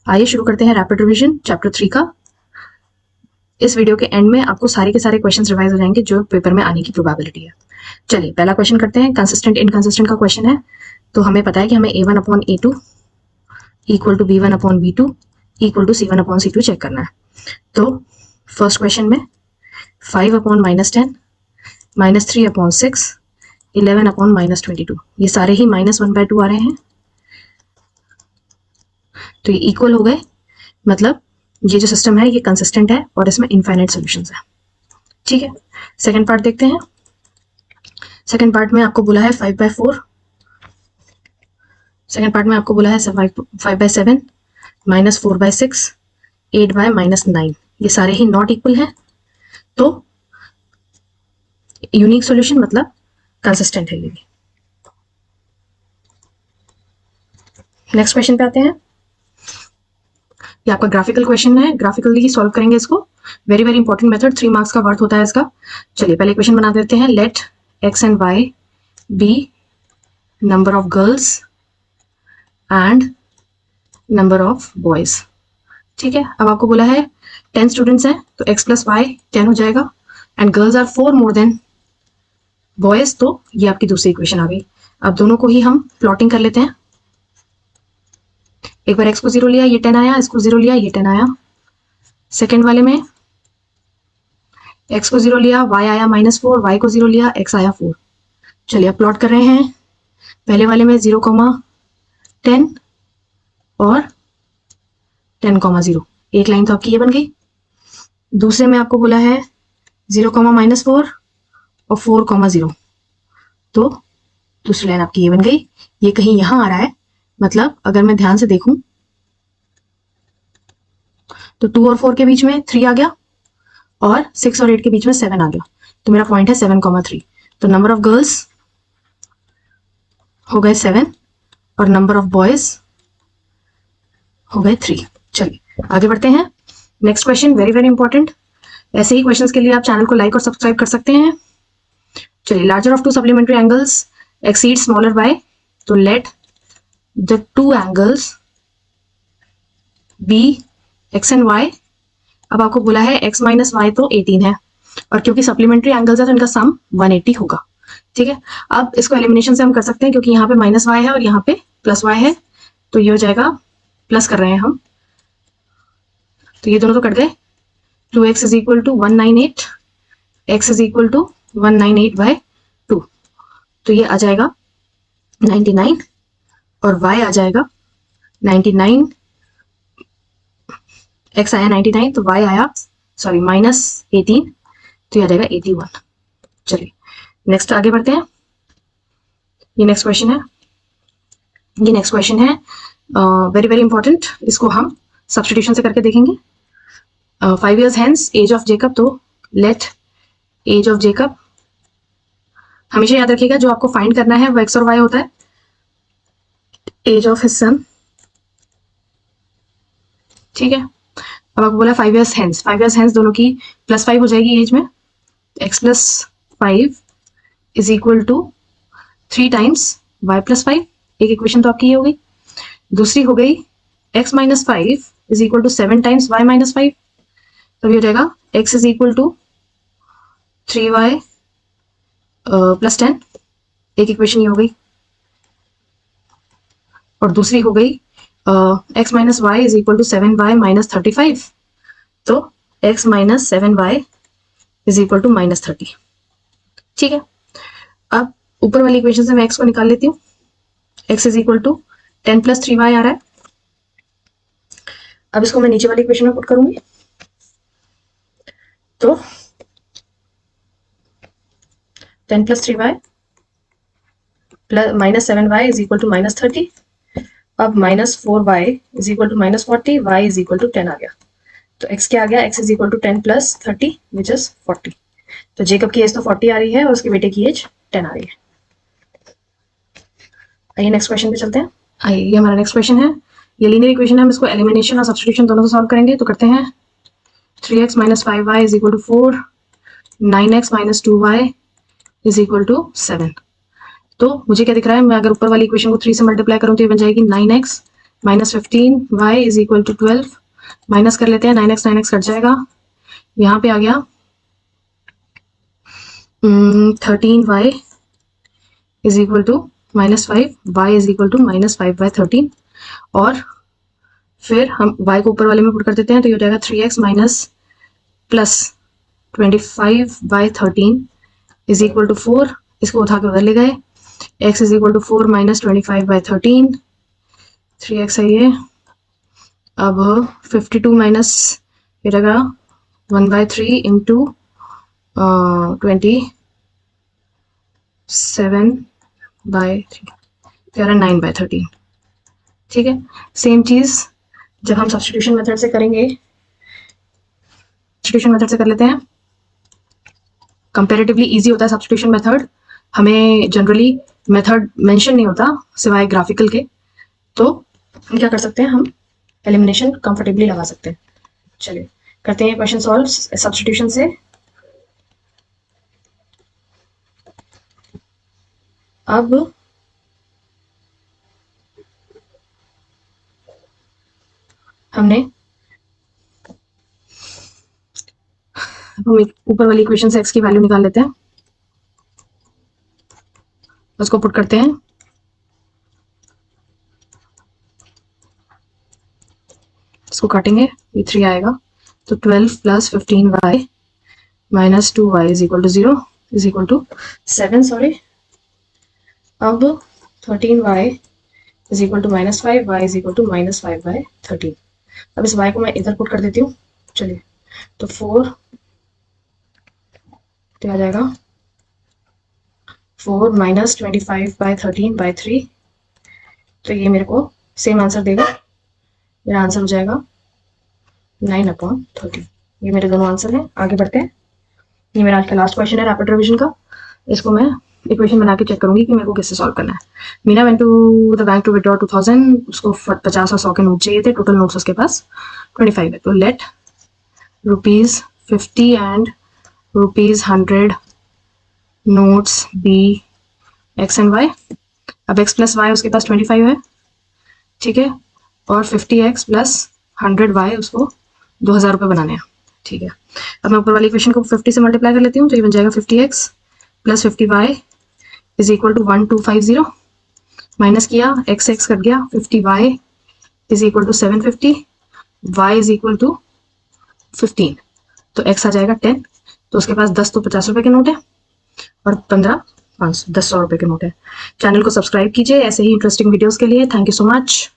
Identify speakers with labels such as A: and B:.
A: आइए शुरू करते हैं रैपिड रिवीजन चैप्टर 3 का। इस वीडियो के एंड में आपको सारे के सारे क्वेश्चंस रिवाइज हो जाएंगे जो पेपर में आने की प्रोबेबिलिटी है। चलिए पहला क्वेश्चन करते हैं। कंसिस्टेंट इनकंसिस्टेंट का क्वेश्चन है, तो हमें पता है कि हमें a1/a2 equal to b1/b2 equal to c1/c2 check करना है। तो फर्स्ट क्वेश्चन में 5/-10 -3/6 11/-22 ये सारे ही -1/2 आ रहे हैं, तो ये इक्वल हो गए। मतलब ये जो सिस्टम है ये कंसिस्टेंट है और इसमें इनफाइनाइट सॉल्यूशंस है। ठीक है, सेकंड पार्ट देखते हैं। सेकंड पार्ट में आपको बोला है 5/4, सेकंड पार्ट में आपको बोला है 5/7 -4/6 8/-9 ये सारे ही नॉट इक्वल हैं, तो यूनिक सॉल्यूशन मतलब कंसिस्टेंट है ये। नेक्स्ट क्वेश्चन पे आते हैं। ये आपका ग्राफिकल क्वेश्चन है, ग्राफिकली सॉल्व करेंगे इसको। Very very important method, 3 marks का वर्थ होता है इसका। चलिए पहले क्वेश्चन बना देते हैं। Let x and y be number of girls and number of boys. ठीक है, अब आपको बोला है 10 स्टूडेंट्स हैं तो x + y 10 हो जाएगा, and girls are 4 more than boys, तो ये आपकी दूसरी इक्वेशन आ गई। अब दोनों को ही हम प्लॉटिंग कर लेते हैं। एक बार x को 0 लिया ये 10 आया, इसको 0 लिया ये 10 आया। सेकेंड वाले में x को 0 लिया y आया -4, y को 0 लिया x आया 4। चलिए अब प्लॉट कर रहे हैं। पहले वाले में 0,10 और 10,0, एक लाइन तो आपकी ये बन गई। दूसरे में आपको बोला है 0,-4 और 4,0, तो दूसरी लाइन आपकी ये बन गई। ये कहीं यहां आ रहा है, मतलब अगर मैं ध्यान से देखूं तो 2 और 4 के बीच में 3 आ गया और 6 और 8 के बीच में 7 आ गया, तो मेरा पॉइंट है 7,3। तो नंबर ऑफ गर्ल्स हो गए 7 और नंबर ऑफ बॉयज हो गए 3। चलिए आगे बढ़ते हैं। Next question very very important. ऐसे ही क्वेश्चंस के लिए आप चैनल को लाइक और सब्सक्राइब कर सकते हैं। चलिए, larger of 2 supplementary angles exceed smaller by, तो let the 2 angles be x and y। अब आपको बोला है x - y तो 18 है, और क्योंकि सप्लीमेंट्री एंगल्स है तो इनका सम 180 होगा। ठीक है, अब इसको एलिमिनेशन से हम कर सकते हैं, क्योंकि यहाँ पे -y है और यहाँ पे +y है, तो ये हो जाएगा, प्लस कर रहे हैं हम, तो ये दोनों तो कट गए। 2x = 198, x = 198/2, तो ये आ जाएगा 99 और y आ जाएगा 99। x आया 99 तो y आया -18, तो ये आ जाएगा 81। चलिए नेक्स्ट आगे बढ़ते हैं। ये नेक्स्ट क्वेश्चन है, वेरी वेरी इंपॉर्टेंट। इसको हम सब्स्टिट्यूशन से करके देखेंगे। 5 years hence age of Jacob, तो लेट एज ऑफ जेकब, हमेशा याद रखिएगा जो आपको फाइंड करना है वो x और y होता है। एज ऑफ हिज सन, ठीक है। अब आपको बोला 5 years hence, 5 years hence दोनों की +5 हो जाएगी एज में, x + 5 = 3 times y + 5। एक इक्वेशन तो आपकी ये हो गई। दूसरी हो गई x - 5 = 7 times y - 5, तो ये हो जाएगा x = 3y + 10। एक इक्वेशन ये हो गई। और दूसरी हो गई x - y = 7y - 35, तो x - 7y = -30। ठीक है, अब ऊपर वाली इक्वेशन से मैं x को निकाल लेती हूँ। x = 10 + 3y आ रहा है। अब इसको मैं नीचे वाली इक्वेशन में पुट करूंगी, तो 10 + 3y -7y = -30। अब -4y = -40, y = 10 आ गया, तो x क्या आ गया, x = 10 + 30 विच इज 40। तो जेकब की एज तो 40 आ रही है और उसके बेटे की एज 10 आ रही है। आइए नेक्स्ट क्वेश्चन पे चलते हैं। आइए, ये हमारा नेक्स्ट क्वेश्चन है। ये लीनियर इक्वेशन है, हम इसको एलिमिनेशन और सब्स्टिट्यूशन दोनों से सॉल्व करेंगे, तो करते हैं। 3x - 5y = 4, 9x - 2y = 7। तो मुझे क्या दिख रहा है, मैं अगर ऊपर वाली इक्वेशन को 3 से मल्टीप्लाई करूं तो ये बन जाएगी 9x -15 y is equal to 12, minus कर लेते हैं, 9x कट जाएगा, यहाँ पे आ गया 13y is equal to -5, y is equal to -5/13, और फिर हम y को ऊपर वाले में पुट कर देते हैं, तो ये हो जाएगा 3x plus 25/13 is equal to 4, इसको उठा के उधर ले गए, x is equal to 4 - 25/13, 3x है ये, अब 52 माइनस ये रहेगा 1/3 इंटू 27/3, 9/13, ठीक है। सेम चीज जब हम सब्स्टिट्यूशन मेथड से करेंगे, सब्स्टिट्यूशन मेथड से कर लेते हैं, कंपैरेटिवली इजी होता है सब्स्टिट्यूशन मेथड, हमें जनरली मेथड मेंशन नहीं होता सिवाय ग्राफिकल के, तो हम क्या कर सकते हैं, हम एलिमिनेशन कंफर्टेबली लगा सकते हैं। चलिए करते हैं क्वेश्चन सॉल्व सब्स्टिट्यूशन से। अब हमने हम ऊपर वाली इक्वेशन से x की वैल्यू निकाल लेते हैं, उसको पुट करते हैं, इसको काटेंगे, ये 3 आएगा, तो 12 plus 15y minus 2y is equal to 0 is equal to 7, sorry. अब 13y is equal to -5, y is equal to -5/13। अब इस y को मैं इधर पुट कर देती हूँ, चलिए, तो 4 तो आ जाएगा 4 - 25/13/3, तो ये मेरे को सेम आंसर देगा, मेरा आंसर हो जाएगा 9/13। ये मेरे दोनों आंसर हैं। आगे बढ़ते हैं, ये मेरा आज का लास्ट क्वेश्चन है रैपिड रिवीजन का, इसको मैं इक्वेशन बना के चेक करूंगी कि मेरे को किससे सॉल्व करना है। Meena went to the bank to withdraw 2000, उसको 50 और 100 के नोट चाहिए थे, टोटल नोट्स उसके पास 25 है, तो let ₹50 and ₹100 notes be x and y। अब x प्लस y उसके पास 25 है, ठीक है, और 50x प्लस 100y उसको 2000 रुपये बनाने हैं, ठीक है। अब मैं ऊपर वाली इक्वेशन को 50 से मल्टीप्लाई कर लेती हूँ, तो ये बन जाएगा 50x plus 50y is equal to 1250, minus किया, x कट गया, 50y is equal to 750, y is equal to 15, तो x आ जाएगा 10, तो उसके पास 10 तो 50 रुपए के नोट है, और 15 500 10 100 रुपए के नोट है। चैनल को सब्सक्राइब कीजिए ऐसे ही इंटरेस्टिंग वीडियोस के लिए। Thank you so much.